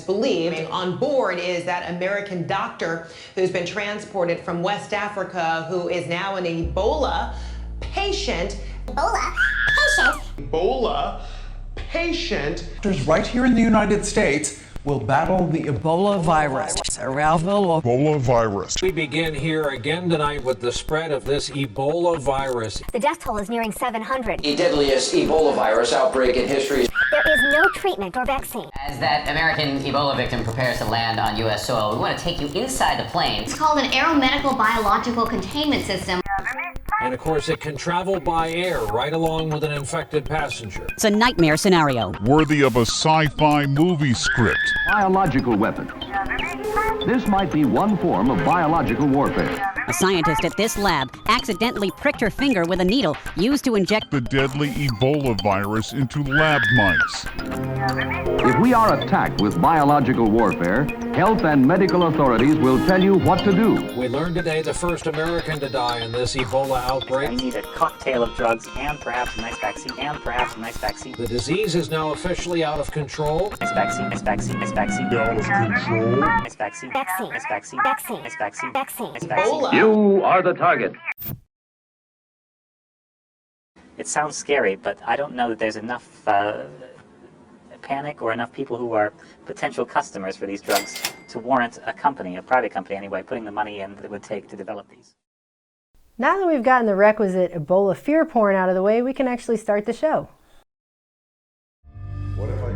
believed. On board is that American doctor who's been transported from West Africa, who is now an Ebola patient. Ebola patient. Doctors right here in the United States will battle the Ebola virus. Ebola virus. We begin here again tonight with the spread of this Ebola virus. The death toll is nearing 700. The deadliest Ebola virus outbreak in history. There is no treatment or vaccine. As that American Ebola victim prepares to land on U.S. soil, we want to take you inside the plane. It's called an aeromedical biological containment system. And of course, it can travel by air right along with an infected passenger. It's a nightmare scenario. Worthy of a sci-fi movie script. Biological weapon. This might be one form of biological warfare. A scientist at this lab accidentally pricked her finger with a needle used to inject the deadly Ebola virus into lab mice. If we are attacked with biological warfare, health and medical authorities will tell you what to do. We learned today the first American to die in this Ebola outbreak. We need a cocktail of drugs and perhaps a nice vaccine, The disease is now officially out of control. Nice vaccine. Out of control. Nice vaccine. Ebola. You are the target. It sounds scary, but I don't know that there's enough panic or enough people who are potential customers for these drugs to warrant a company, a private company anyway, putting the money in that it would take to develop these. Now that we've gotten the requisite Ebola fear porn out of the way, we can actually start the show.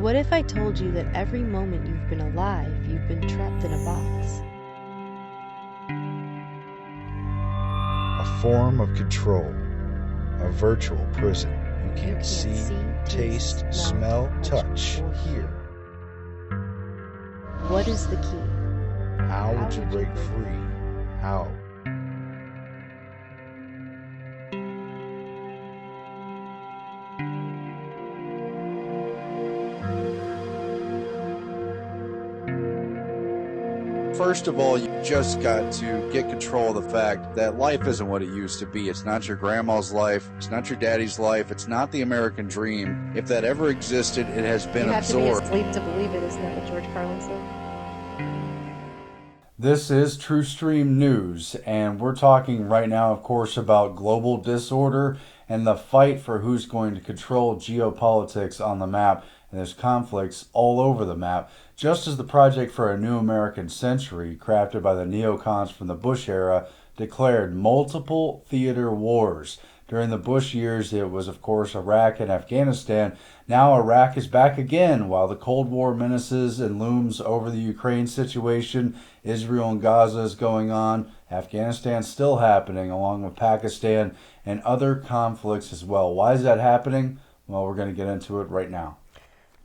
What if I told you that every moment you've been alive, you've been trapped in a box? A form of control, a virtual prison. You can't see, taste, smell, touch, or hear. What is the key? How would you break free? How? First of all, you just got to get control of the fact that life isn't what it used to be. It's not your grandma's life. It's not your daddy's life. It's not the American dream. If that ever existed, it has been absorbed. You have to be asleep to believe it, isn't that what George Carlin said? This is Truthstream News, and we're talking right now, of course, about global disorder and the fight for who's going to control geopolitics on the map. And there's conflicts all over the map, just as the Project for a New American Century, crafted by the neocons from the Bush era, declared multiple theater wars. During the Bush years, it was, of course, Iraq and Afghanistan. Now Iraq is back again, while the Cold War menaces and looms over the Ukraine situation. Israel and Gaza is going on. Afghanistan's still happening, along with Pakistan and other conflicts as well. Why is that happening? Well, we're going to get into it right now.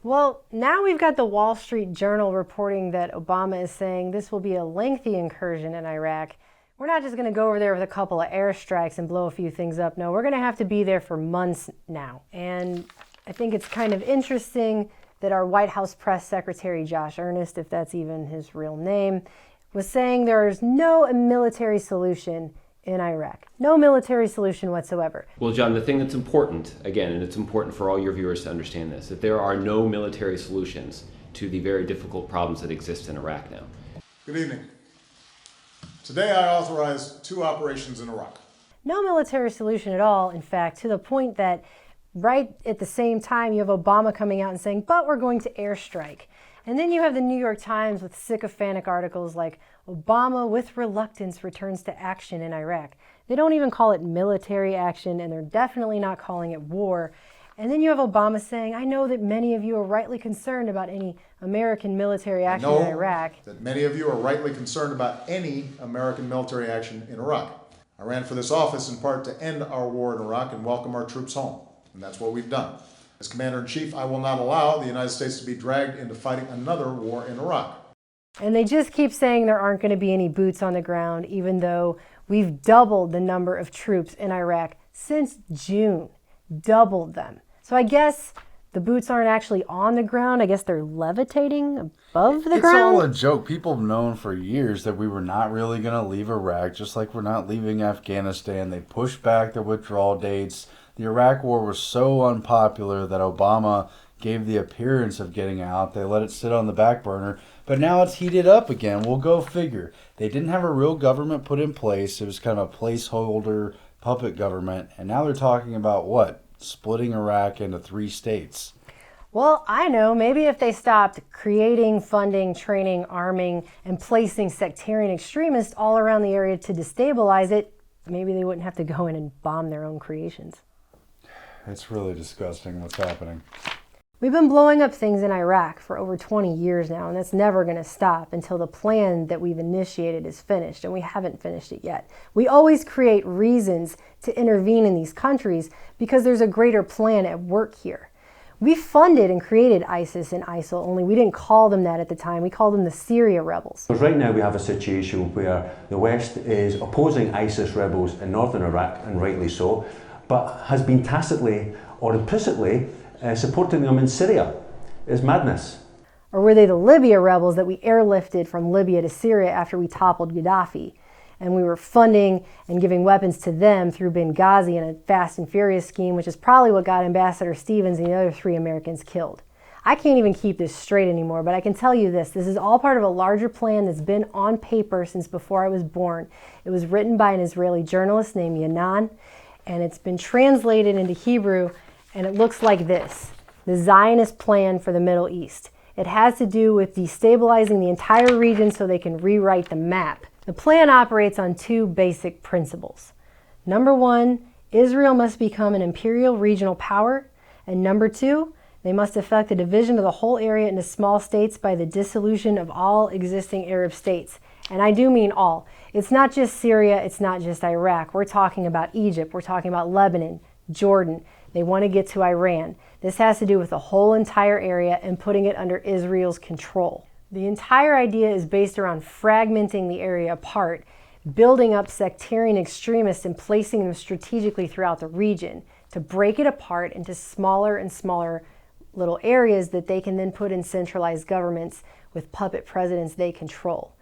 Well, now we've got the Wall Street Journal reporting that Obama is saying this will be a lengthy incursion in Iraq. We're not just going to go over there with a couple of airstrikes and blow a few things up. No, we're going to have to be there for months now. And I think it's kind of interesting that our White House press secretary, Josh Earnest, if that's even his real name, was saying there's no military solution in Iraq. No military solution whatsoever. Well, John, the thing that's important, again, and it's important for all your viewers to understand this, that there are no military solutions to the very difficult problems that exist in Iraq now. Good evening. Today I authorized 2 operations in Iraq. No military solution at all, in fact, to the point that right at the same time you have Obama coming out and saying, but we're going to airstrike. And then you have the New York Times with sycophantic articles like, Obama with reluctance returns to action in Iraq. They don't even call it military action, and they're definitely not calling it war. And then you have Obama saying, I know that many of you are rightly concerned about any American military action in Iraq. That many of you are rightly concerned about any American military action in Iraq. I ran for this office in part to end our war in Iraq and welcome our troops home. And that's what we've done. As Commander-in-Chief, I will not allow the United States to be dragged into fighting another war in Iraq. And they just keep saying there aren't going to be any boots on the ground, even though we've doubled the number of troops in Iraq since June. Doubled them. So I guess the boots aren't actually on the ground. I guess they're levitating above the ground. It's all a joke. People have known for years that we were not really going to leave Iraq, just like we're not leaving Afghanistan. They pushed back the withdrawal dates. The Iraq war was so unpopular that Obama gave the appearance of getting out. They let it sit on the back burner, but now it's heated up again. We'll go figure. They didn't have a real government put in place. It was kind of a placeholder puppet government, and now they're talking about what? Splitting Iraq into 3 states. Well, I know, maybe if they stopped creating, funding, training, arming, and placing sectarian extremists all around the area to destabilize it, maybe they wouldn't have to go in and bomb their own creations. It's really disgusting what's happening. We've been blowing up things in Iraq for over 20 years now, and that's never going to stop until the plan that we've initiated is finished, and we haven't finished it yet. We always create reasons to intervene in these countries because there's a greater plan at work here. We funded and created ISIS and ISIL, only we didn't call them that at the time. We called them the Syria rebels. Right now we have a situation where the West is opposing ISIS rebels in northern Iraq, and rightly so, but has been tacitly or implicitly supporting them in Syria. It's madness. Or were they the Libya rebels that we airlifted from Libya to Syria after we toppled Gaddafi? And we were funding and giving weapons to them through Benghazi in a Fast and Furious scheme, which is probably what got Ambassador Stevens and the other 3 Americans killed. I can't even keep this straight anymore, but I can tell you this is all part of a larger plan that's been on paper since before I was born. It was written by an Israeli journalist named Yanan, and it's been translated into Hebrew, and it looks like this: the Zionist plan for the Middle East. It has to do with destabilizing the entire region so they can rewrite the map. The plan operates on 2 basic principles. Number 1, Israel must become an imperial regional power. And number 2, they must effect the division of the whole area into small states by the dissolution of all existing Arab states. And I do mean all. It's not just Syria, it's not just Iraq. We're talking about Egypt, we're talking about Lebanon, Jordan. They want to get to Iran. This has to do with the whole entire area and putting it under Israel's control. The entire idea is based around fragmenting the area apart, building up sectarian extremists and placing them strategically throughout the region to break it apart into smaller and smaller little areas that they can then put in centralized governments with puppet presidents they control.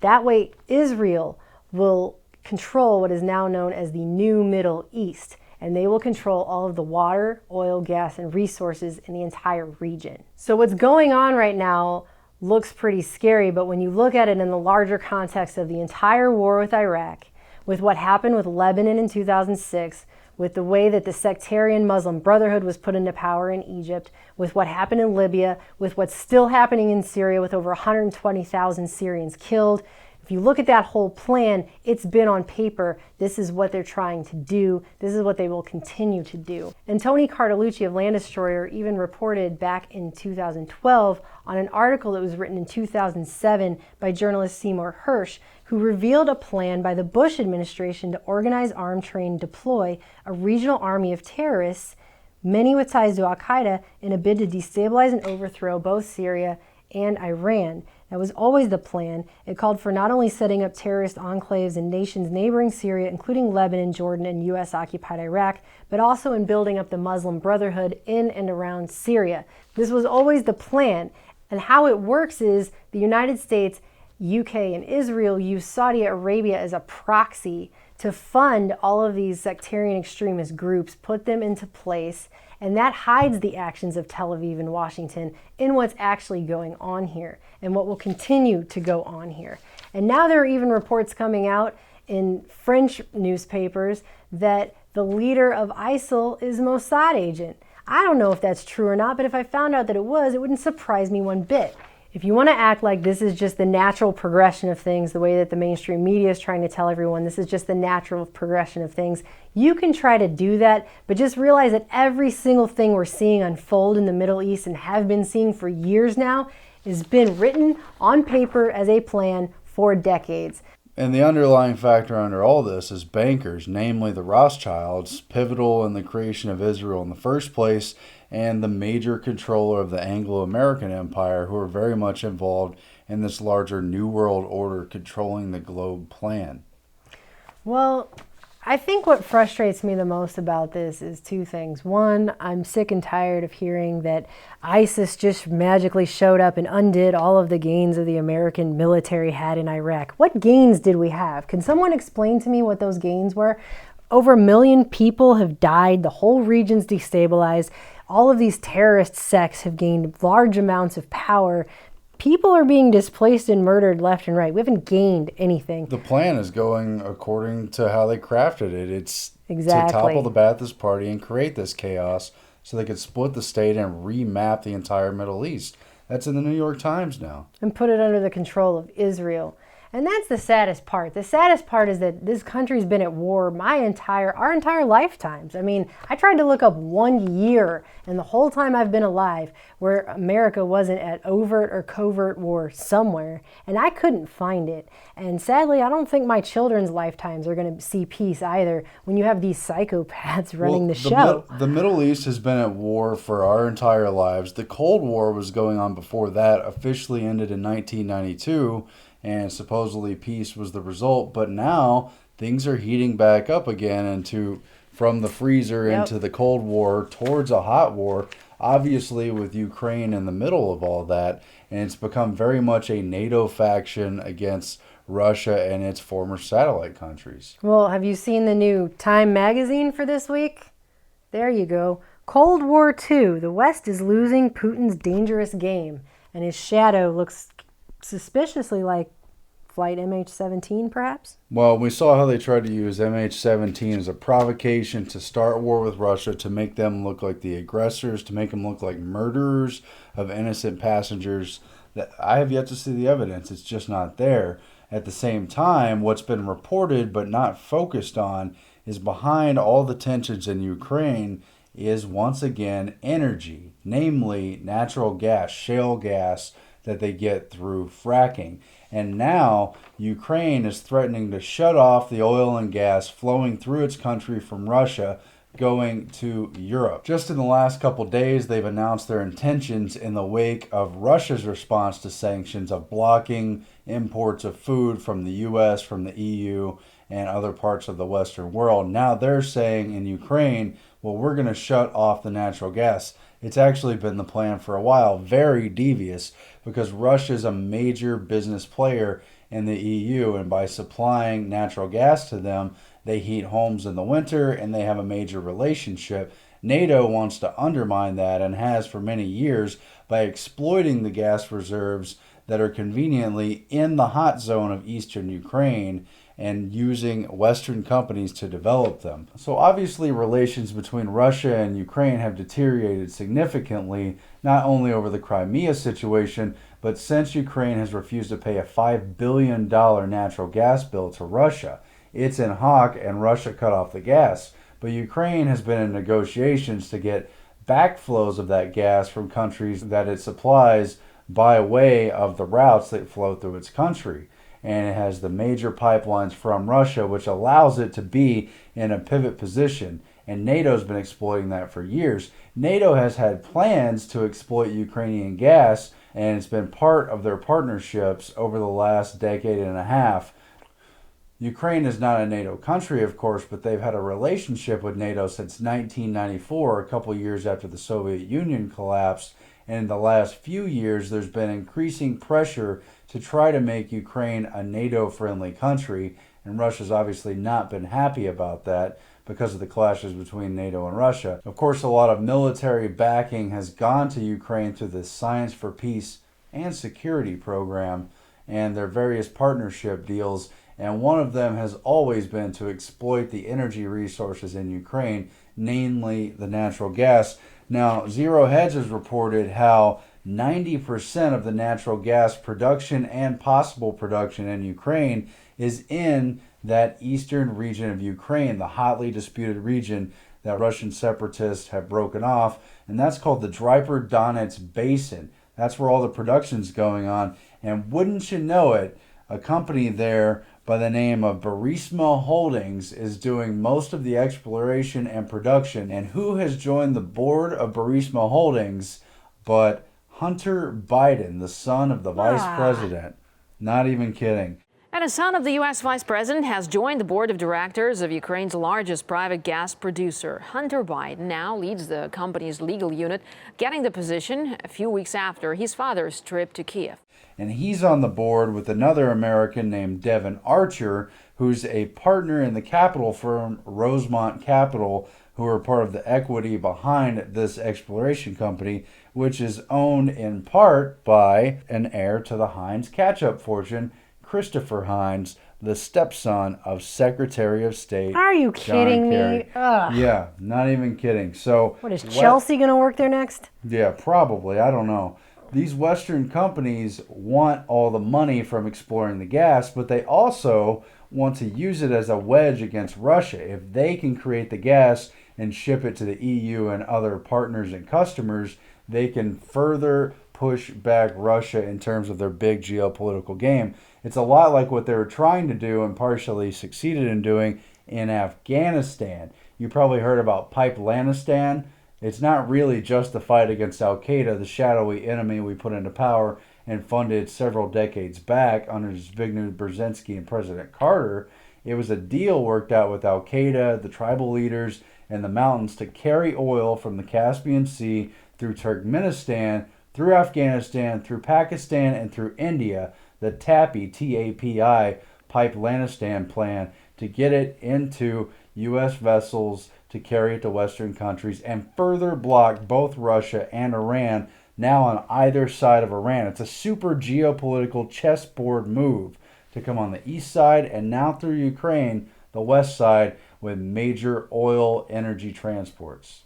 That way, Israel will control what is now known as the New Middle East, and they will control all of the water, oil, gas, and resources in the entire region. So what's going on right now looks pretty scary, but when you look at it in the larger context of the entire war with Iraq, with what happened with Lebanon in 2006, with the way that the sectarian Muslim Brotherhood was put into power in Egypt, with what happened in Libya, with what's still happening in Syria with over 120,000 Syrians killed, if you look at that whole plan, it's been on paper. This is what they're trying to do. This is what they will continue to do. And Tony Cartalucci of Land Destroyer even reported back in 2012 on an article that was written in 2007 by journalist Seymour Hersh, who revealed a plan by the Bush administration to organize, arm, train, deploy a regional army of terrorists, many with ties to Al-Qaeda, in a bid to destabilize and overthrow both Syria and Iran. That was always the plan. It called for not only setting up terrorist enclaves in nations neighboring Syria, including Lebanon, Jordan, and U.S.-occupied Iraq, but also in building up the Muslim Brotherhood in and around Syria. This was always the plan. And how it works is the United States, UK, and Israel use Saudi Arabia as a proxy to fund all of these sectarian extremist groups, put them into place, and that hides the actions of Tel Aviv and Washington in what's actually going on here and what will continue to go on here. And now there are even reports coming out in French newspapers that the leader of ISIL is a Mossad agent. I don't know if that's true or not, but if I found out that it was, it wouldn't surprise me one bit. If you want to act like this is just the natural progression of things, the way that the mainstream media is trying to tell everyone this is just the natural progression of things, you can try to do that, but just realize that every single thing we're seeing unfold in the Middle East and have been seeing for years now has been written on paper as a plan for decades. And the underlying factor under all this is bankers, namely the Rothschilds, pivotal in the creation of Israel in the first place, and the major controller of the Anglo-American Empire, who are very much involved in this larger New World Order controlling the globe plan. Well, I think what frustrates me the most about this is 2 things. One, I'm sick and tired of hearing that ISIS just magically showed up and undid all of the gains of the American military had in Iraq. What gains did we have? Can someone explain to me what those gains were? Over 1 million people have died. The whole region's destabilized. all of these terrorist sects have gained large amounts of power. People are being displaced and murdered left and right. We haven't gained anything. The plan is going according to how they crafted it. It's exactly to topple the Ba'athist Party and create this chaos so they could split the state and remap the entire Middle East. That's in the New York Times now. And put it under the control of Israel. And that's the saddest part. The saddest part is that this country's been at war our entire lifetimes. I mean, I tried to look up 1 year in the whole time I've been alive where America wasn't at overt or covert war somewhere, and I couldn't find it. And sadly, I don't think my children's lifetimes are going to see peace either when you have these psychopaths running the show. The Middle East has been at war for our entire lives. The Cold War was going on before that, officially ended in 1992. And supposedly peace was the result, but now things are heating back up again from the freezer into the Cold War towards a hot war, obviously with Ukraine in the middle of all that, and it's become very much a NATO faction against Russia and its former satellite countries. Well, have you seen the new Time magazine for this week? There you go. Cold War II, the West is losing Putin's dangerous game, and his shadow looks suspiciously like Flight MH17, perhaps? Well, we saw how they tried to use MH17 as a provocation to start war with Russia, to make them look like the aggressors, to make them look like murderers of innocent passengers. That I have yet to see the evidence. It's just not there. At the same time, what's been reported but not focused on is behind all the tensions in Ukraine is once again energy, namely natural gas, shale gas, that they get through fracking. And now Ukraine is threatening to shut off the oil and gas flowing through its country from Russia going to Europe. Just in the last couple days, they've announced their intentions in the wake of Russia's response to sanctions of blocking imports of food from the US, from the EU, and other parts of the Western world. Now they're saying in Ukraine, well, we're going to shut off the natural gas. It's actually been the plan for a while, very devious, because Russia is a major business player in the EU, and by supplying natural gas to them, they heat homes in the winter and they have a major relationship. NATO wants to undermine that and has for many years by exploiting the gas reserves that are conveniently in the hot zone of eastern Ukraine and using Western companies to develop them. So obviously relations between Russia and Ukraine have deteriorated significantly, not only over the Crimea situation, but since Ukraine has refused to pay a $5 billion natural gas bill to Russia. It's in hock and Russia cut off the gas. But Ukraine has been in negotiations to get backflows of that gas from countries that it supplies by way of the routes that flow through its country. And it has the major pipelines from Russia, which allows it to be in a pivot position. And NATO's been exploiting that for years. NATO has had plans to exploit Ukrainian gas, and it's been part of their partnerships over the last decade and a half. Ukraine is not a NATO country, of course, but they've had a relationship with NATO since 1994, a couple years after the Soviet Union collapsed. And in the last few years, there's been increasing pressure to try to make Ukraine a NATO-friendly country, and Russia's obviously not been happy about that because of the clashes between NATO and Russia. Of course, a lot of military backing has gone to Ukraine through the Science for Peace and Security program and their various partnership deals, and one of them has always been to exploit the energy resources in Ukraine, namely the natural gas. Now, Zero Hedge has reported how 90% of the natural gas production and possible production in Ukraine is in that eastern region of Ukraine, the hotly disputed region that Russian separatists have broken off, and that's called the Dnieper Donetsk Basin. That's where all the production's going on, and wouldn't you know it, a company there by the name of Burisma Holdings is doing most of the exploration and production. And who has joined the board of Burisma Holdings but Hunter Biden, the son of the vice president? Not even kidding. And a son of the U.S. vice president has joined the board of directors of Ukraine's largest private gas producer. Hunter Biden now leads the company's legal unit, getting the position a few weeks after his father's trip to Kiev. And he's on the board with another American named Devin Archer, who's a partner in the capital firm Rosemont Capital, who are part of the equity behind this exploration company, which is owned in part by an heir to the Heinz ketchup fortune, Christopher Heinz, the stepson of Secretary of State. Are you John kidding Kerry. me? Ugh. Yeah, not even kidding. So What is Chelsea going to work there next? Yeah, probably. I don't know. These Western companies want all the money from exploring the gas, but they also want to use it as a wedge against Russia. If they can create the gas and ship it to the EU and other partners and customers, they can further push back Russia in terms of their big geopolitical game. It's a lot like what they were trying to do and partially succeeded in doing in Afghanistan. You probably heard about Pipelanistan. It's not really just the fight against Al-Qaeda, the shadowy enemy we put into power and funded several decades back under Zbigniew Brzezinski and President Carter. It was a deal worked out with Al-Qaeda, the tribal leaders, and the mountains to carry oil from the Caspian Sea through Turkmenistan, through Afghanistan, through Pakistan, and through India, the TAPI, T-A-P-I, Pipelanistan plan, to get it into U.S. vessels to carry it to Western countries and further block both Russia and Iran now on either side of Iran. It's a super geopolitical chessboard move to come on the east side and now through Ukraine, the west side, with major oil energy transports.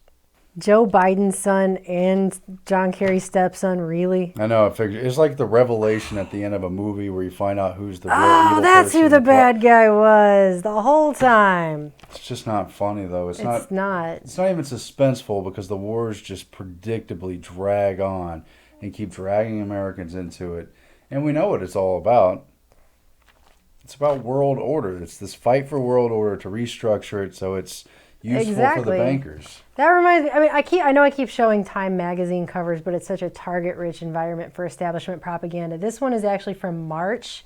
Joe Biden's son and John Kerry's stepson, really? I know, I figured. It's like the revelation at the end of a movie where you find out who's the real evil That's person. who the bad guy was the whole time. It's just not funny, though. It's not even suspenseful because the wars just predictably drag on and keep dragging Americans into it. And we know what it's all about. It's about world order. It's this fight for world order to restructure it so it's useful for the bankers. That reminds me, I know I keep showing Time magazine covers, but it's such a target-rich environment for establishment propaganda. This one is actually from March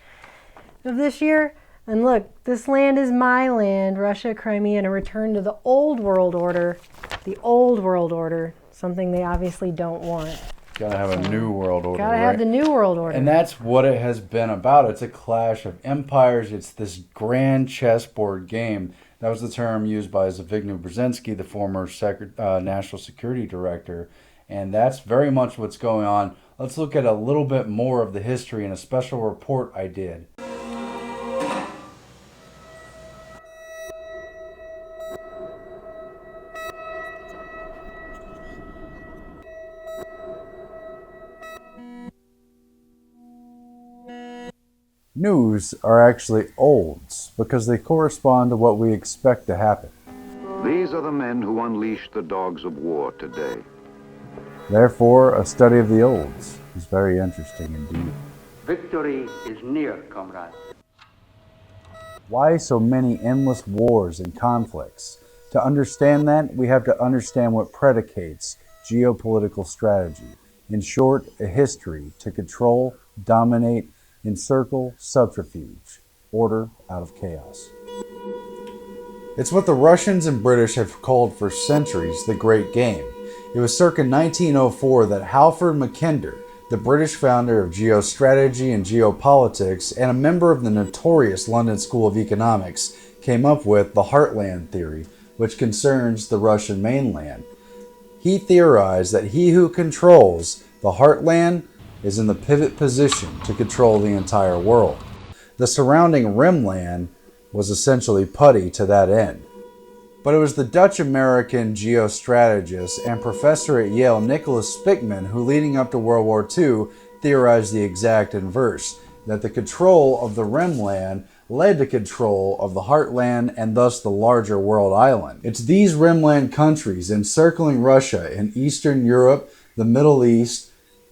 of this year. And look, this land is my land, Russia, Crimea, and a return to the old world order. The old world order, something they obviously don't want. Gotta have a new world order. Gotta have the new world order. And that's what it has been about. It's a clash of empires. It's this grand chessboard game. That was the term used by Zbigniew Brzezinski, the former National Security Director. And that's very much what's going on. Let's look at a little bit more of the history in a special report I did. News are actually olds because they correspond to what we expect to happen. These are the men who unleash the dogs of war today. Therefore, a study of the olds is very interesting indeed. Victory is near, comrade. Why so many endless wars and conflicts? To understand that, we have to understand what predicates geopolitical strategy. In short, a history to control, dominate, encircle, subterfuge, order out of chaos. It's what the Russians and British have called for centuries the Great Game. It was circa 1904 that Halford Mackinder, the British founder of geostrategy and geopolitics and a member of the notorious London School of Economics, came up with the Heartland theory, which concerns the Russian mainland. He theorized that he who controls the heartland is in the pivot position to control the entire world. The surrounding rimland was essentially putty to that end. But it was the Dutch-American geostrategist and professor at Yale, Nicholas Spickman, who leading up to World War II theorized the exact inverse, that the control of the rimland led to control of the heartland and thus the larger world island. It's these rimland countries encircling Russia in Eastern Europe, the Middle East,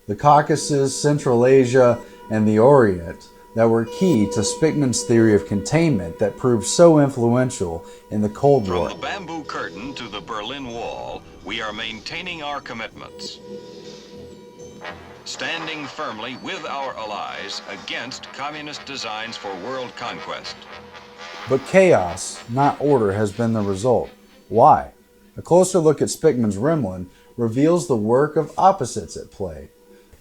the Caucasus, Central Asia, and the Orient that were key to Spickman's theory of containment that proved so influential in the Cold War. From the Bamboo Curtain to the Berlin Wall, we are maintaining our commitments. Standing firmly with our allies against communist designs for world conquest. But chaos, not order, has been the result. Why? A closer look at Spickman's rimland reveals the work of opposites at play,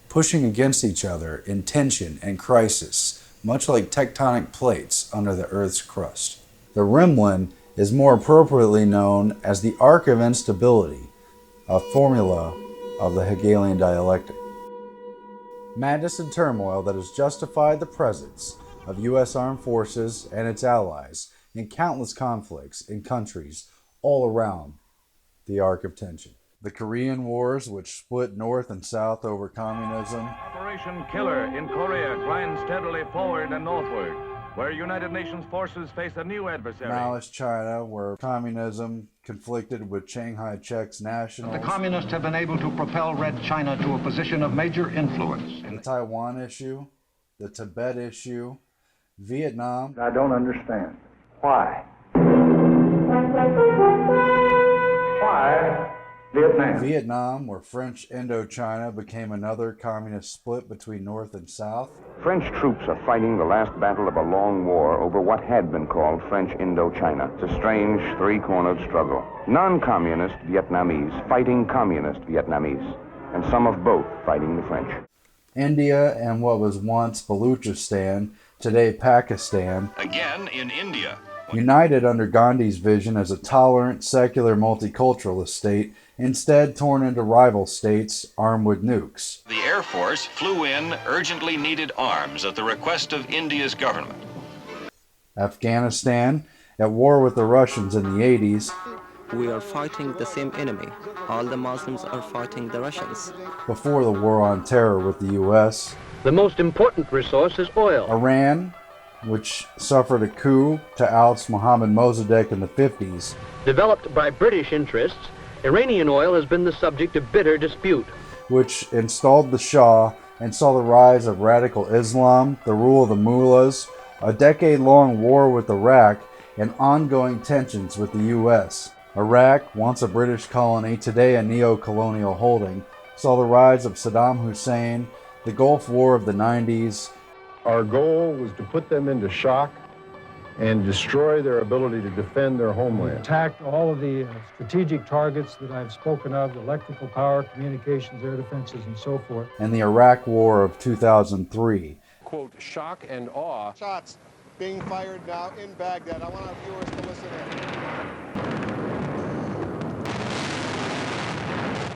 pushing against each other in tension and crisis, much like tectonic plates under the Earth's crust. The rimland is more appropriately known as the arc of instability, a formula of the Hegelian dialectic. Madness and turmoil that has justified the presence of U.S. armed forces and its allies in countless conflicts in countries all around the arc of tension. The Korean Wars, which split North and South over communism. Operation Killer in Korea grinds steadily forward and northward, where United Nations forces face a new adversary. Maoist China, where communism conflicted with Chiang Kai-shek's nationals. The communists have been able to propel Red China to a position of major influence. The Taiwan issue, the Tibet issue, Vietnam. I don't understand. Why? Why Vietnam? Vietnam, where French Indochina became another communist split between North and South. French troops are fighting the last battle of a long war over what had been called French Indochina. It's a strange, three-cornered struggle. Non-communist Vietnamese fighting communist Vietnamese, and some of both fighting the French. India and what was once Baluchistan, today Pakistan. Again in India. United under Gandhi's vision as a tolerant, secular, multiculturalist state, instead torn into rival states armed with nukes. The Air Force flew in urgently needed arms at the request of India's government. Afghanistan, at war with the Russians in the 80s. We are fighting the same enemy. All the Muslims are fighting the Russians. Before the war on terror with the U.S. The most important resource is oil. Iran, which suffered a coup to oust Mohammad Mossadegh in the 50s. Developed by British interests, Iranian oil has been the subject of bitter dispute. Which installed the Shah and saw the rise of radical Islam, the rule of the mullahs, a decade-long war with Iraq, and ongoing tensions with the U.S. Iraq, once a British colony, today a neo-colonial holding, saw the rise of Saddam Hussein, the Gulf War of the 90s. Our goal was to put them into shock and destroy their ability to defend their homeland. Attacked all of the strategic targets that I've spoken of, electrical power, communications, air defenses, and so forth. And the Iraq War of 2003. Quote, shock and awe. Shots being fired now in Baghdad. I want our viewers to listen in.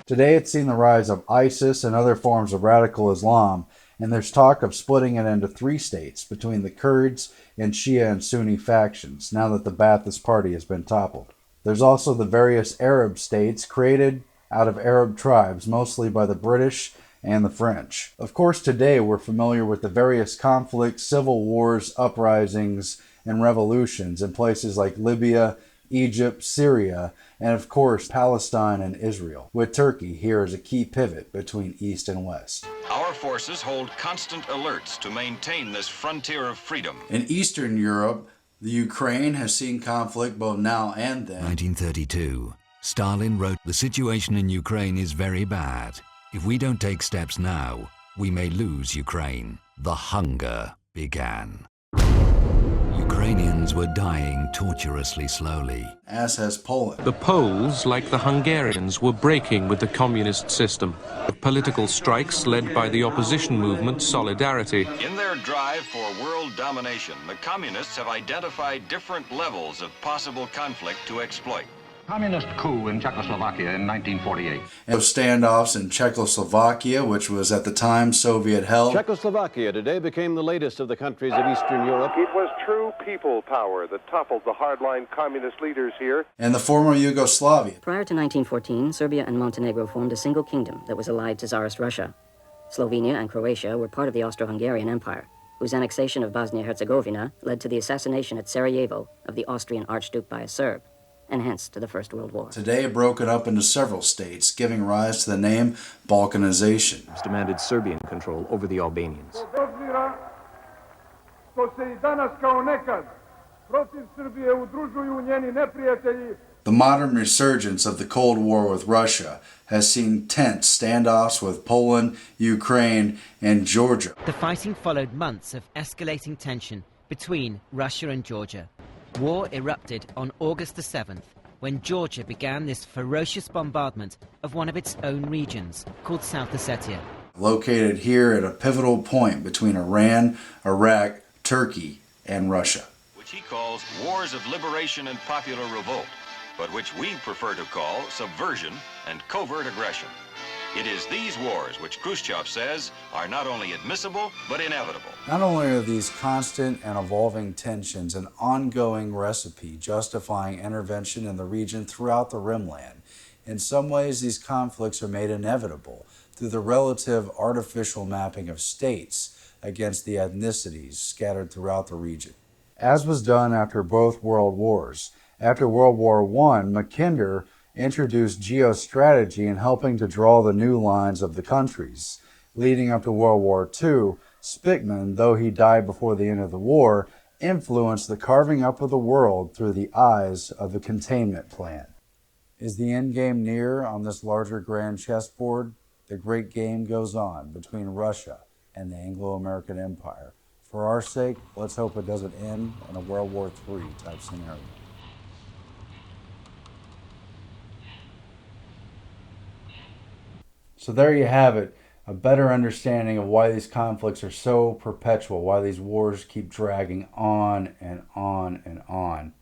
Today it's seen the rise of ISIS and other forms of radical Islam, and there's talk of splitting it into three states between the Kurds and Shia and Sunni factions, now that the Ba'athist Party has been toppled. There's also the various Arab states created out of Arab tribes, mostly by the British and the French. Of course, today we're familiar with the various conflicts, civil wars, uprisings, and revolutions in places like Libya, Egypt, Syria, and of course Palestine and Israel, with Turkey here as a key pivot between East and West. Our forces hold constant alerts to maintain this frontier of freedom. In Eastern Europe, the Ukraine has seen conflict both now and then. 1932. Stalin wrote, "The situation in Ukraine is very bad. If we don't take steps now, we may lose Ukraine." The hunger began. Ukrainians were dying torturously slowly. As has Poland. The Poles, like the Hungarians, were breaking with the communist system. Political strikes led by the opposition movement Solidarity. In their drive for world domination, the communists have identified different levels of possible conflict to exploit. Communist coup in Czechoslovakia in 1948. And standoffs in Czechoslovakia, which was at the time Soviet-held. Czechoslovakia today became the latest of the countries of Eastern Europe. It was true people power that toppled the hardline communist leaders here. And the former Yugoslavia. Prior to 1914, Serbia and Montenegro formed a single kingdom that was allied to Tsarist Russia. Slovenia and Croatia were part of the Austro-Hungarian Empire, whose annexation of Bosnia-Herzegovina led to the assassination at Sarajevo of the Austrian Archduke by a Serb, and hence to the First World War. Today broken up into several states, giving rise to the name Balkanization. Demanded Serbian control over the Albanians. The modern resurgence of the Cold War with Russia has seen tense standoffs with Poland, Ukraine, and Georgia. The fighting followed months of escalating tension between Russia and Georgia. War erupted on August the 7th, when Georgia began this ferocious bombardment of one of its own regions, called South Ossetia. Located here at a pivotal point between Iran, Iraq, Turkey, and Russia. Which he called calls wars of liberation and popular revolt, but which we prefer to call subversion and covert aggression. It is these wars which Khrushchev says are not only admissible, but inevitable. Not only are these constant and evolving tensions an ongoing recipe justifying intervention in the region throughout the Rimland, in some ways these conflicts are made inevitable through the relative artificial mapping of states against the ethnicities scattered throughout the region. As was done after both world wars. After World War I, Mackinder introduced geostrategy in helping to draw the new lines of the countries. Leading up to World War II, Spickman, though he died before the end of the war, influenced the carving up of the world through the eyes of the containment plan. Is the end game near on this larger grand chessboard? The great game goes on between Russia and the Anglo-American Empire. For our sake, let's hope it doesn't end in a World War III type scenario. So there you have it, a better understanding of why these conflicts are so perpetual, why these wars keep dragging on and on and on.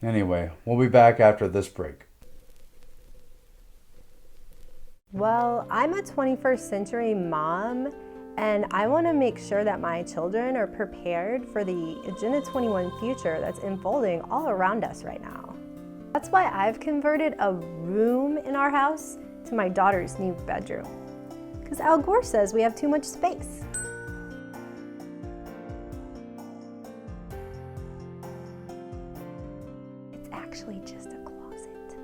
Anyway, we'll be back after this break. Well, I'm a 21st century mom, and I want to make sure that my children are prepared for the Agenda 21 future that's unfolding all around us right now. That's why I've converted a room in our house to my daughter's new bedroom. Because Al Gore says we have too much space. It's actually just a closet.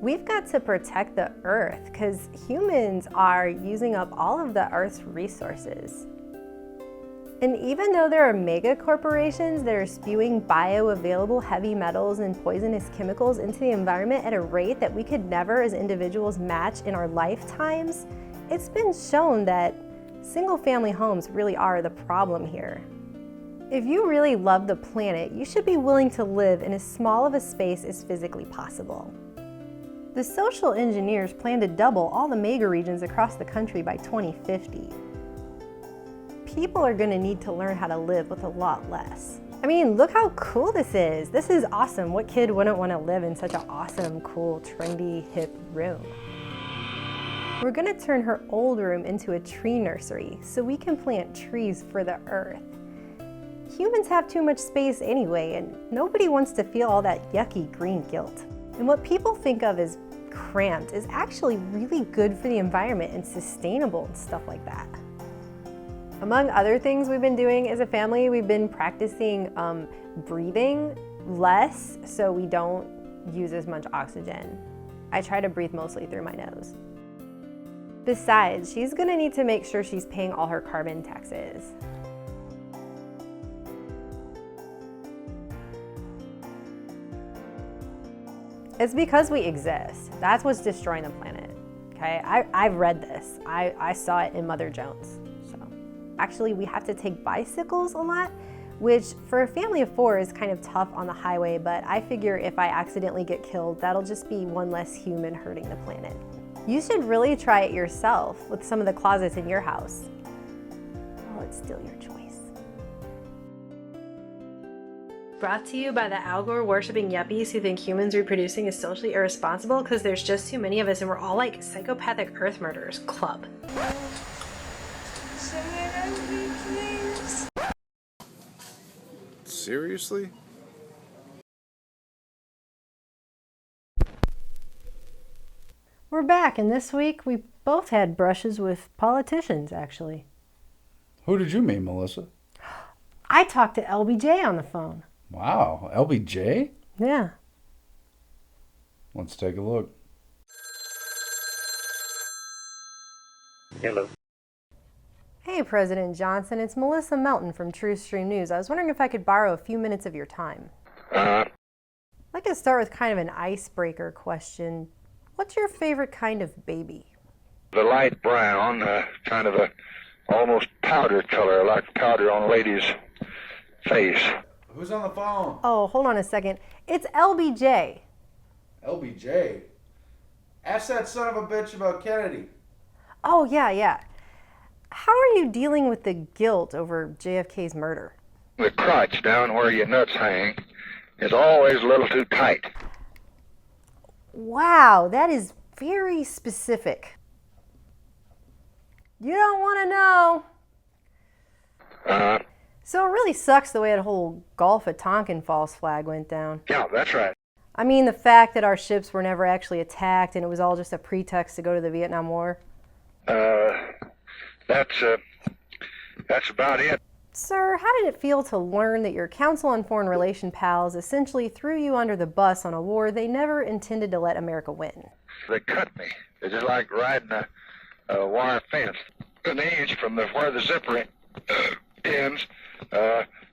We've got to protect the earth because humans are using up all of the earth's resources. And even though there are mega corporations that are spewing bioavailable heavy metals and poisonous chemicals into the environment at a rate that we could never as individuals match in our lifetimes, it's been shown that single-family homes really are the problem here. If you really love the planet, you should be willing to live in as small of a space as physically possible. The social engineers plan to double all the mega regions across the country by 2050. People are going to need to learn how to live with a lot less. I mean, look how cool this is. This is awesome. What kid wouldn't want to live in such an awesome, cool, trendy, hip room? We're going to turn her old room into a tree nursery so we can plant trees for the earth. Humans have too much space anyway, and nobody wants to feel all that yucky green guilt. And what people think of as cramped is actually really good for the environment and sustainable and stuff like that. Among other things we've been doing as a family, we've been practicing breathing less so we don't use as much oxygen. I try to breathe mostly through my nose. Besides, she's gonna need to make sure she's paying all her carbon taxes. It's because we exist. That's what's destroying the planet, okay? I've read this. I saw it in Mother Jones. Actually, we have to take bicycles a lot, which for a family of 4 is kind of tough on the highway, but I figure if I accidentally get killed, that'll just be one less human hurting the planet. You should really try it yourself with some of the closets in your house. Well, it's still your choice. Brought to you by the Al Gore worshipping yuppies who think humans reproducing is socially irresponsible because there's just too many of us and we're all like psychopathic earth murderers club. Seriously? We're back, and this week we both had brushes with politicians, actually. Who did you mean, Melissa? I talked to LBJ on the phone. Wow, LBJ? Yeah. Let's take a look. Hello. Hey, President Johnson, it's Melissa Melton from Truthstream News. I was wondering if I could borrow a few minutes of your time. I'd like to start with kind of an icebreaker question. What's your favorite kind of baby? The light brown, kind of a almost powder color, like powder on a lady's face. Who's on the phone? Oh, hold on a second. It's LBJ. LBJ? Ask that son of a bitch about Kennedy. Oh, yeah. how are you dealing with the guilt over JFK's murder? The crotch down where your nuts hang is always a little too tight. Wow, that is very specific. You don't want to know. So it really sucks the way that whole Gulf of Tonkin false flag went down. Yeah, that's right. I mean, the fact that our ships were never actually attacked and it was all just a pretext to go to the Vietnam War. That's about it. Sir, how did it feel to learn that your Council on Foreign Relations pals essentially threw you under the bus on a war they never intended to let America win? They cut me. It's just like riding a wire fence. An inch from where the zipper ends,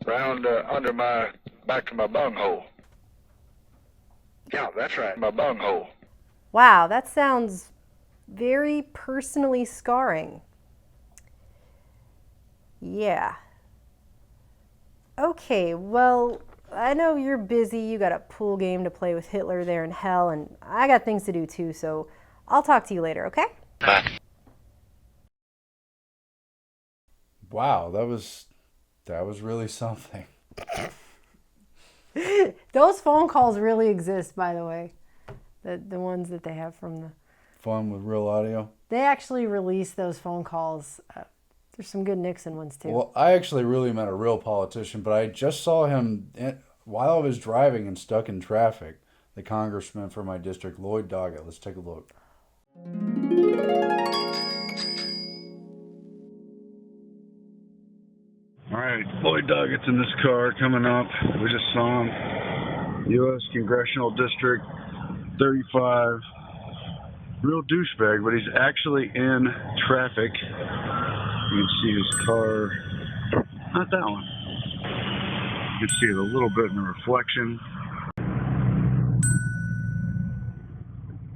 round under my, back to my bunghole. Yeah, that's right, my bunghole. Wow, that sounds very personally scarring. Yeah. Okay, well, I know you're busy. You got a pool game to play with Hitler there in hell, and I got things to do too, so I'll talk to you later, okay? Bye. Wow, that was really something. Those phone calls really exist, by the way. The ones that they have from the... Fun with real audio? They actually release those phone calls. There's some good Nixon ones, too. Well, I actually really met a real politician, but I just saw him while I was driving and stuck in traffic. The congressman from my district, Lloyd Doggett. Let's take a look. All right, Lloyd Doggett's in this car coming up. We just saw him. U.S. Congressional District 35. Real douchebag, but he's actually in traffic. You can see his car. Not that one. You can see it a little bit in the reflection.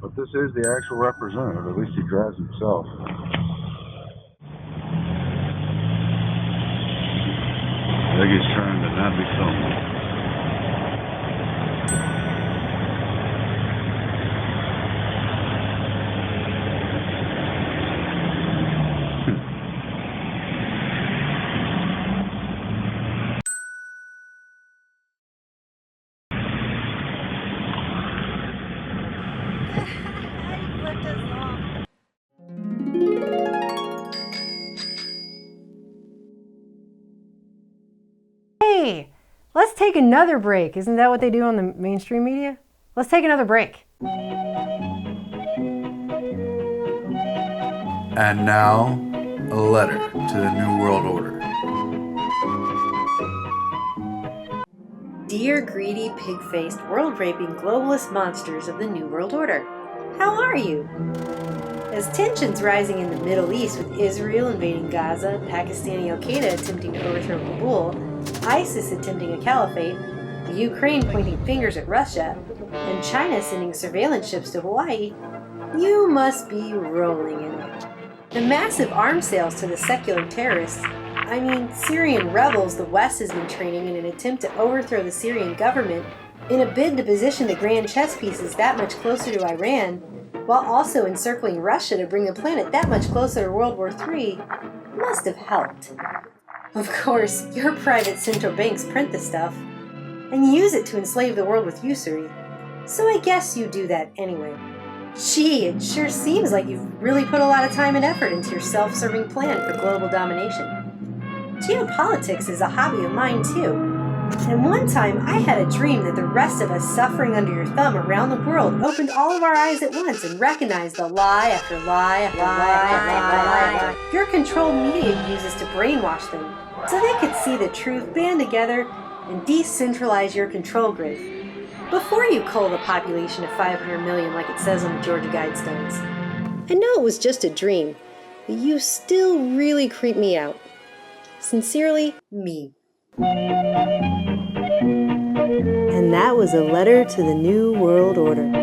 But this is the actual representative. At least he drives himself. I think he's trying to not be filmed. Hey, let's take another break. Isn't that what they do on the mainstream media? Let's take another break. And now, a letter to the New World Order. Dear greedy, pig-faced, world-raping, globalist monsters of the New World Order, how are you? As tensions rising in the Middle East with Israel invading Gaza, Pakistani Al-Qaeda attempting to overthrow Kabul, ISIS attempting a caliphate, the Ukraine pointing fingers at Russia, and China sending surveillance ships to Hawaii, you must be rolling in it. The massive arms sales to the secular terrorists, Syrian rebels the West has been training in an attempt to overthrow the Syrian government in a bid to position the grand chess pieces that much closer to Iran, while also encircling Russia to bring the planet that much closer to World War III, must have helped. Of course, your private central banks print the stuff and use it to enslave the world with usury, so I guess you do that anyway. Gee, it sure seems like you've really put a lot of time and effort into your self-serving plan for global domination. Geopolitics is a hobby of mine too. And one time I had a dream that the rest of us suffering under your thumb around the world opened all of our eyes at once and recognized the lie after lie after lie your controlled media uses to brainwash them, so they could see the truth, band together, and decentralize your control grid. Before you cull the population of 500 million like it says on the Georgia Guidestones. I know it was just a dream, but you still really creep me out. Sincerely, me. And that was a letter to the New World Order. Did you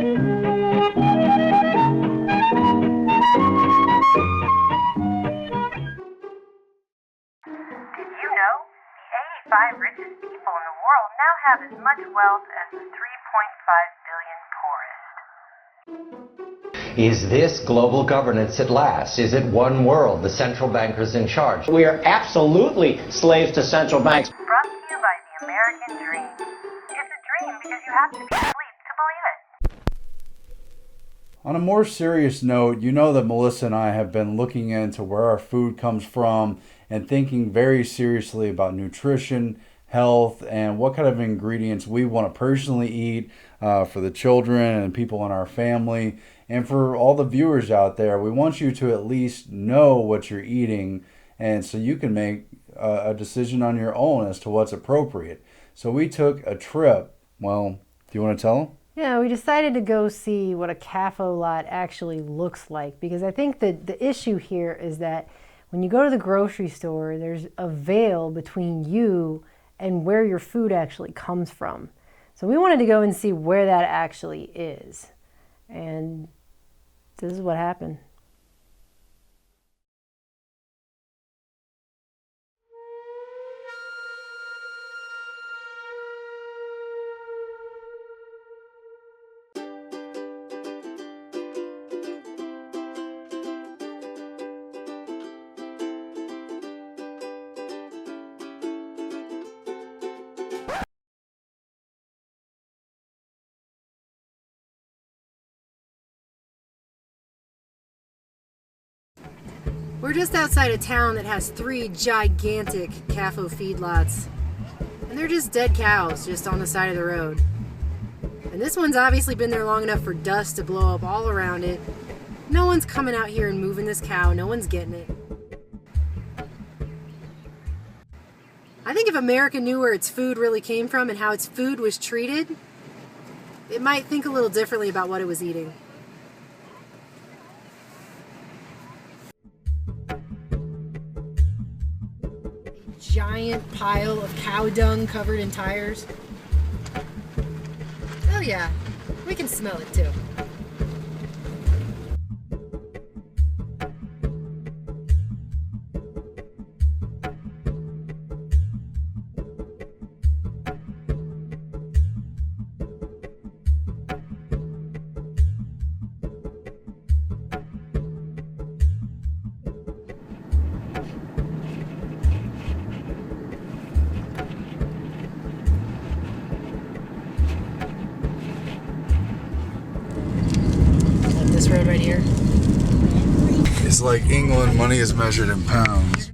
know the 85 richest people in the world now have as much wealth as the 3.5 billion poorest? Is this global governance at last? Is it one world, the central bankers in charge? We are absolutely slaves to central banks. Brought to you by the American Dream. It's a dream because you have to be asleep to believe it. On a more serious note, you know that Melissa and I have been looking into where our food comes from and thinking very seriously about nutrition, health, and what kind of ingredients we want to personally eat for the children and people in our family. And for all the viewers out there, we want you to at least know what you're eating, and so you can make a decision on your own as to what's appropriate. So we took a trip. Well, do you want to tell them? Yeah, we decided to go see what a CAFO lot actually looks like, because I think that the issue here is that when you go to the grocery store, there's a veil between you and where your food actually comes from. So we wanted to go and see where that actually is. And this is what happened. We're just outside a town that has 3 gigantic CAFO feedlots. And they're just dead cows just on the side of the road. And this one's obviously been there long enough for dust to blow up all around it. No one's coming out here and moving this cow. No one's getting it. I think if America knew where its food really came from and how its food was treated, it might think a little differently about what it was eating. Giant pile of cow dung covered in tires. Oh yeah, we can smell it too. This road right here. It's like England, money is measured in pounds.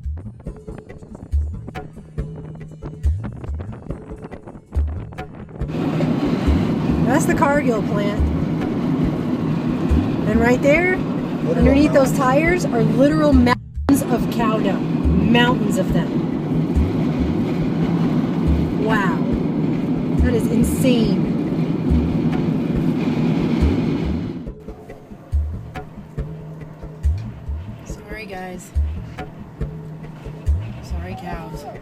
That's the Cargill plant. And right there, underneath those tires, are literal mountains of cow dung. Mountains of them. Wow. That is insane. Sorry, guys. Sorry, cows. God,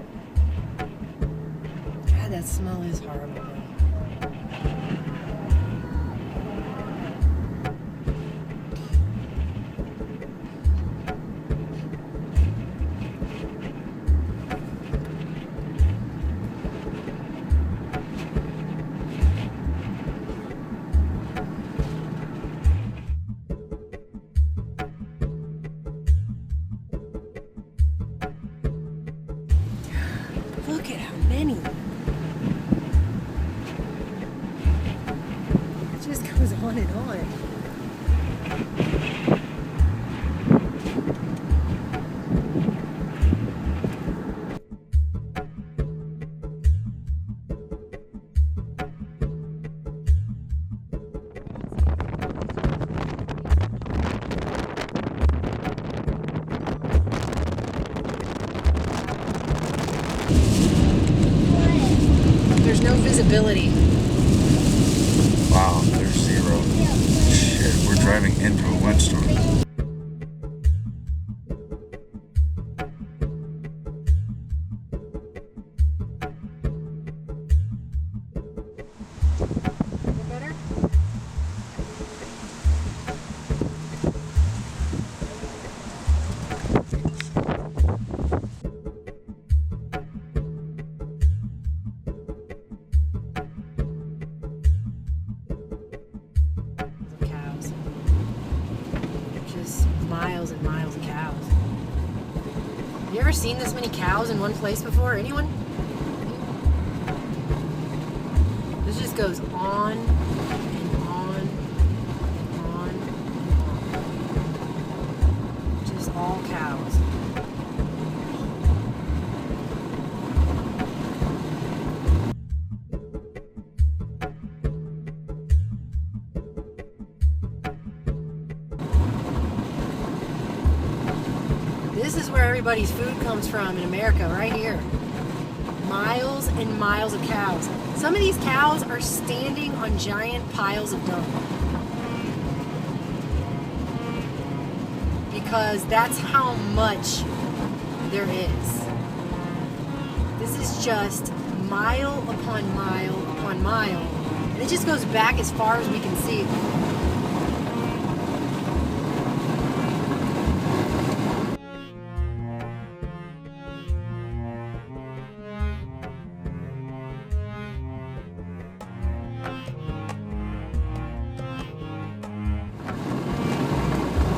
that smell is horrible. Look at how many. It just goes on and on. There's no visibility. Wow, there's zero. Shit, we're driving into a windstorm. Better? Cows. just miles and miles of cows. You ever seen this many cows in one place before? Anyone? This just goes on and on and on and on. Just all cows. This is where everybody's food comes from in America, right here. Miles and miles of cows. Some of these cows are standing on giant piles of dung. Because that's how much there is. This is just mile upon mile upon mile. And it just goes back as far as we can see.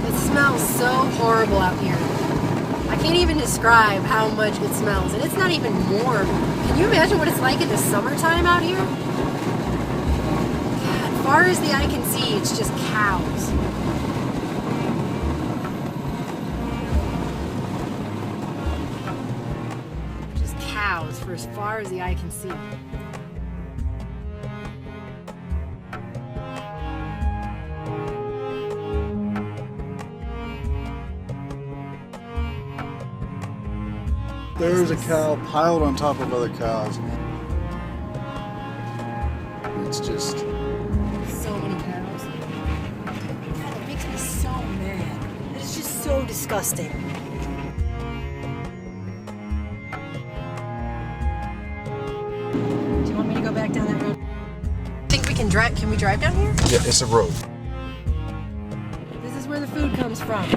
It smells so horrible out here. I can't even describe how much it smells, and it's not even warm. Can you imagine what it's like in the summertime out here? God, as far as the eye can see, it's just cows. Just cows for as far as the eye can see. There's a cow piled on top of other cows. It's just... So many cows. God, it makes me so mad. It is just so disgusting. Do you want me to go back down that road? Think we can drive? Can we drive down here? Yeah, it's a road. This is where the food comes from.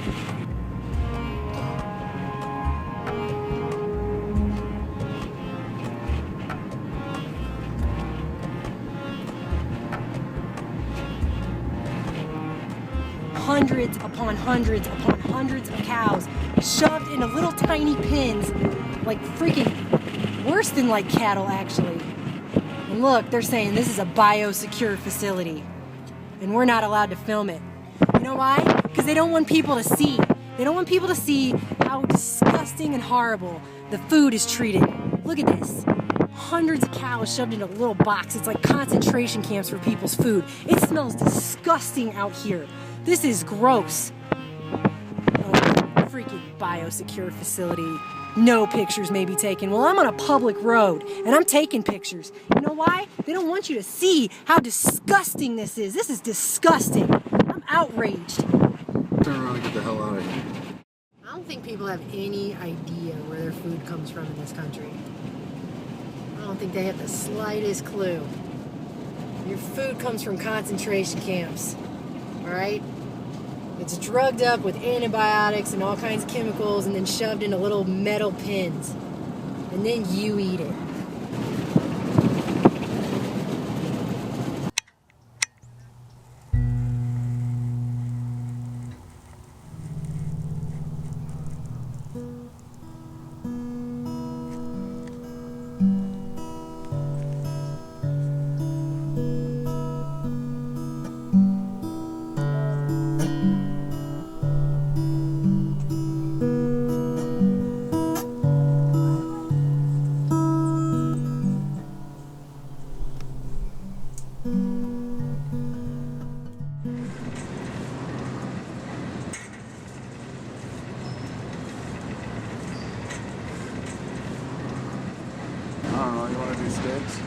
Hundreds upon hundreds upon hundreds of cows shoved into little tiny pens, like freaking worse than like cattle actually. And look, they're saying this is a biosecure facility and we're not allowed to film it. You know why? Because they don't want people to see. They don't want people to see how disgusting and horrible the food is treated. Look at this. Hundreds of cows shoved into a little box. It's like concentration camps for people's food. It smells disgusting out here. This is gross. Oh, freaking biosecure facility. No pictures may be taken. Well, I'm on a public road, and I'm taking pictures. You know why? They don't want you to see how disgusting this is. This is disgusting. I'm outraged. Turn around and get the hell out of here. I don't think people have any idea where their food comes from in this country. I don't think they have the slightest clue. Your food comes from concentration camps. Alright? It's drugged up with antibiotics and all kinds of chemicals and then shoved into little metal pins. And then you eat it. I don't know, you want to do steaks?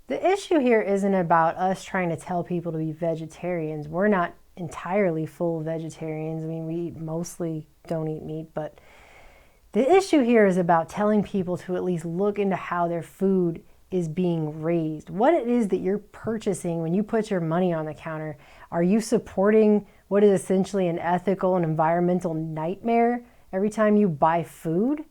The issue here isn't about us trying to tell people to be vegetarians. We're not entirely full of vegetarians. I mean, we mostly don't eat meat, but the issue here is about telling people to at least look into how their food is being raised. What it is that you're purchasing when you put your money on the counter. Are you supporting what is essentially an ethical and environmental nightmare every time you buy food?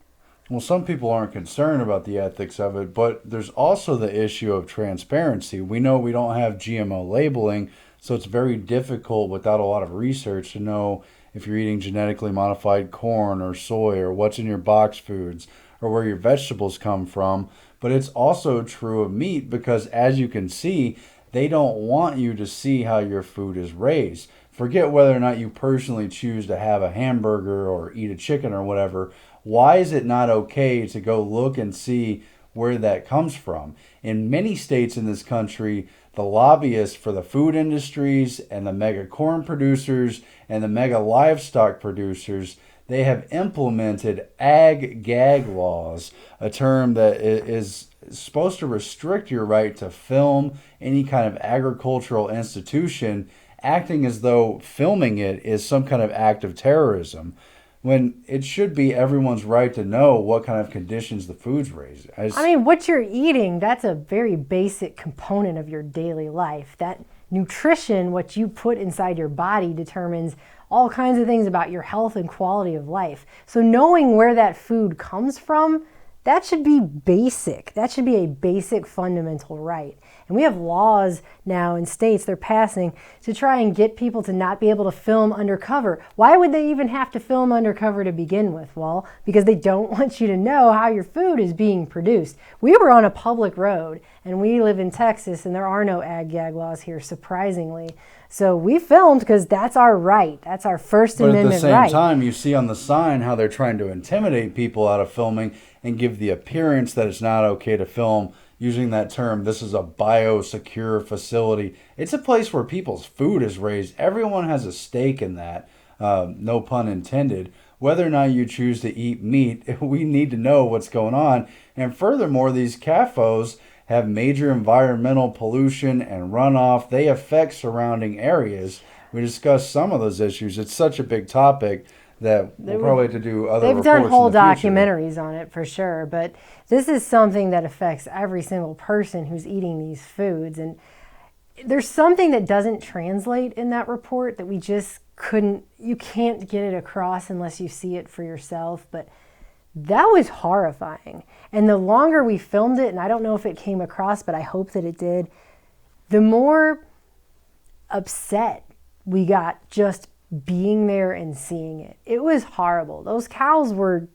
Well, some people aren't concerned about the ethics of it, but there's also the issue of transparency. We know we don't have GMO labeling, so it's very difficult without a lot of research to know if you're eating genetically modified corn or soy or what's in your box foods or where your vegetables come from. But it's also true of meat because, as you can see, they don't want you to see how your food is raised. Forget whether or not you personally choose to have a hamburger or eat a chicken or whatever. Why is it not okay to go look and see where that comes from? In many states in this country, the lobbyists for the food industries and the mega corn producers and the mega livestock producers, they have implemented ag-gag laws, a term that is supposed to restrict your right to film any kind of agricultural institution, acting as though filming it is some kind of act of terrorism, when it should be everyone's right to know what kind of conditions the food's raised. I mean, what you're eating, that's a very basic component of your daily life. That nutrition, what you put inside your body, determines all kinds of things about your health and quality of life. So knowing where that food comes from, that should be basic. That should be a basic fundamental right. And we have laws now in states they're passing to try and get people to not be able to film undercover. Why would they even have to film undercover to begin with? Well, because they don't want you to know how your food is being produced. We were on a public road, and we live in Texas, and there are no ag-gag laws here, surprisingly. So we filmed because that's our right. That's our First Amendment right. But at the same time, you see on the sign how they're trying to intimidate people out of filming and give the appearance that it's not okay to film, using that term, this is a biosecure facility. It's a place where people's food is raised. Everyone has a stake in that, no pun intended. Whether or not you choose to eat meat, we need to know what's going on. And furthermore, these CAFOs have major environmental pollution and runoff. They affect surrounding areas. We discussed some of those issues. It's such a big topic that we'll probably have to do other reports in the future. They've done whole documentaries on it for sure, but this is something that affects every single person who's eating these foods. And there's something that doesn't translate in that report that we just you can't get it across unless you see it for yourself. But that was horrifying. And the longer we filmed it, and I don't know if it came across, but I hope that it did, the more upset we got just being there and seeing it. It was horrible. Those cows were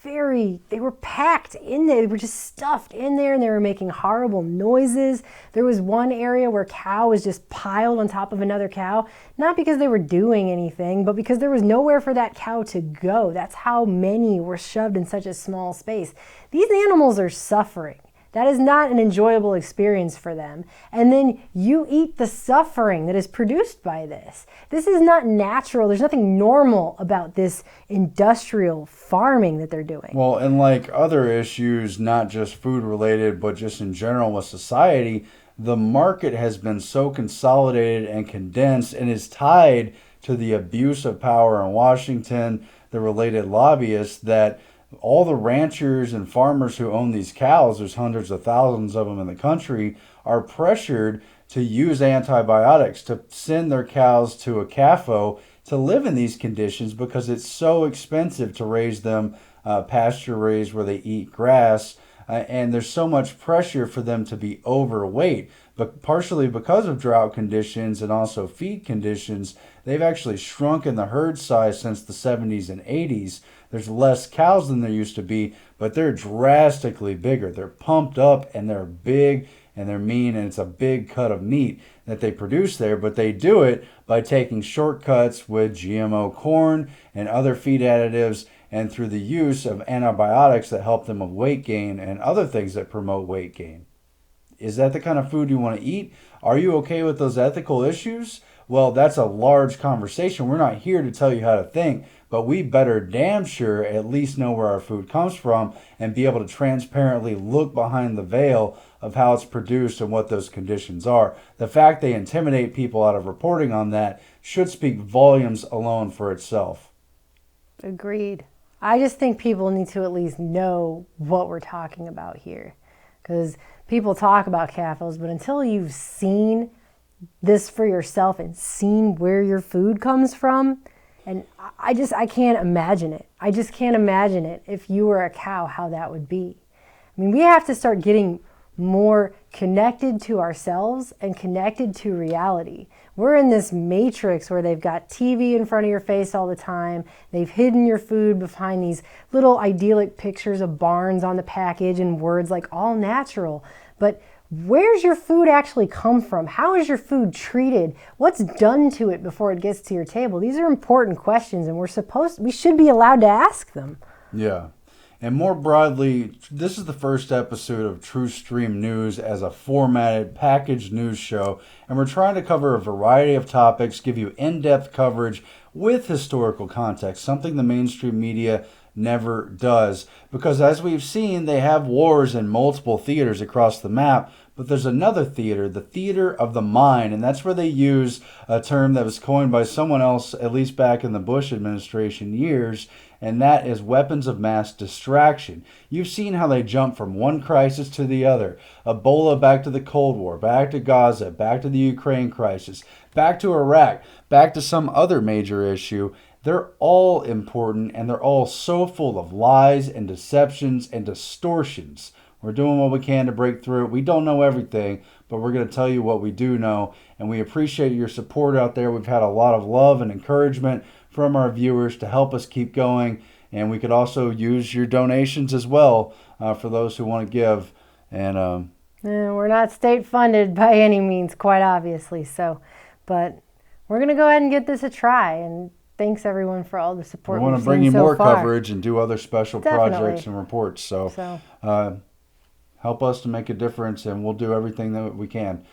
they were packed in there. They were just stuffed in there, and they were making horrible noises. There was one area where a cow was just piled on top of another cow, not because they were doing anything, but because there was nowhere for that cow to go. That's how many were shoved in such a small space. These animals are suffering. That is not an enjoyable experience for them. And then you eat the suffering that is produced by this. This is not natural. There's nothing normal about this industrial farming that they're doing. Well, and like other issues, not just food related, but just in general with society, the market has been so consolidated and condensed and is tied to the abuse of power in Washington, the related lobbyists, that all the ranchers and farmers who own these cows, there's hundreds of thousands of them in the country, are pressured to use antibiotics, to send their cows to a CAFO to live in these conditions because it's so expensive to raise them pasture raised where they eat grass. And there's so much pressure for them to be overweight. But partially because of drought conditions and also feed conditions, they've actually shrunken the herd size since the 70s and 80s. There's less cows than there used to be, but they're drastically bigger. They're pumped up and they're big and they're mean, and it's a big cut of meat that they produce there. But they do it by taking shortcuts with GMO corn and other feed additives, and through the use of antibiotics that help them with weight gain and other things that promote weight gain. Is that the kind of food you want to eat? Are you okay with those ethical issues? Well, that's a large conversation. We're not here to tell you how to think, but we better damn sure at least know where our food comes from and be able to transparently look behind the veil of how it's produced and what those conditions are. The fact they intimidate people out of reporting on that should speak volumes alone for itself. Agreed. I just think people need to at least know what we're talking about here. Because people talk about CAFOs, but until you've seen this for yourself and seen where your food comes from, and I can't imagine it. I just can't imagine it if you were a cow, how that would be. I mean, we have to start getting more connected to ourselves and connected to reality. We're in this matrix where they've got TV in front of your face all the time. They've hidden your food behind these little idyllic pictures of barns on the package and words like all natural. But where's your food actually come from? How is your food treated? What's done to it before it gets to your table? These are important questions, and we should be allowed to ask them. Yeah. And more broadly, this is the first episode of Truthstream News as a formatted, packaged news show, and we're trying to cover a variety of topics, give you in-depth coverage with historical context, something the mainstream media never does. Because as we've seen, they have wars in multiple theaters across the map, but there's another theater, the theater of the mind, and that's where they use a term that was coined by someone else, at least back in the Bush administration years, and that is weapons of mass distraction. You've seen how they jump from one crisis to the other. Ebola back to the Cold War, back to Gaza, back to the Ukraine crisis, back to Iraq, back to some other major issue. They're all important, and they're all so full of lies and deceptions and distortions. We're doing what we can to break through it. We don't know everything, but we're going to tell you what we do know, and we appreciate your support out there. We've had a lot of love and encouragement from our viewers to help us keep going, and we could also use your donations as well for those who want to give. And we're not state funded by any means, quite obviously, but we're going to go ahead and get this a try, and thanks everyone for all the support. We want to bring you more coverage and do other special projects and reports. So help us to make a difference, and we'll do everything that we can.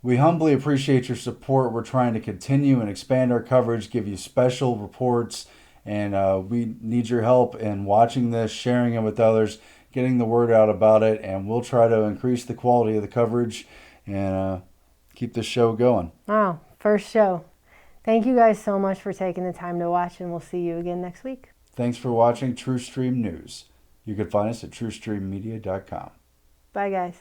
We humbly appreciate your support. We're trying to continue and expand our coverage, give you special reports, and we need your help in watching this, sharing it with others, getting the word out about it, and we'll try to increase the quality of the coverage and keep this show going. Wow, first show. Thank you guys so much for taking the time to watch, and we'll see you again next week. Thanks for watching Truthstream News. You can find us at truthstreammedia.com. Bye, guys.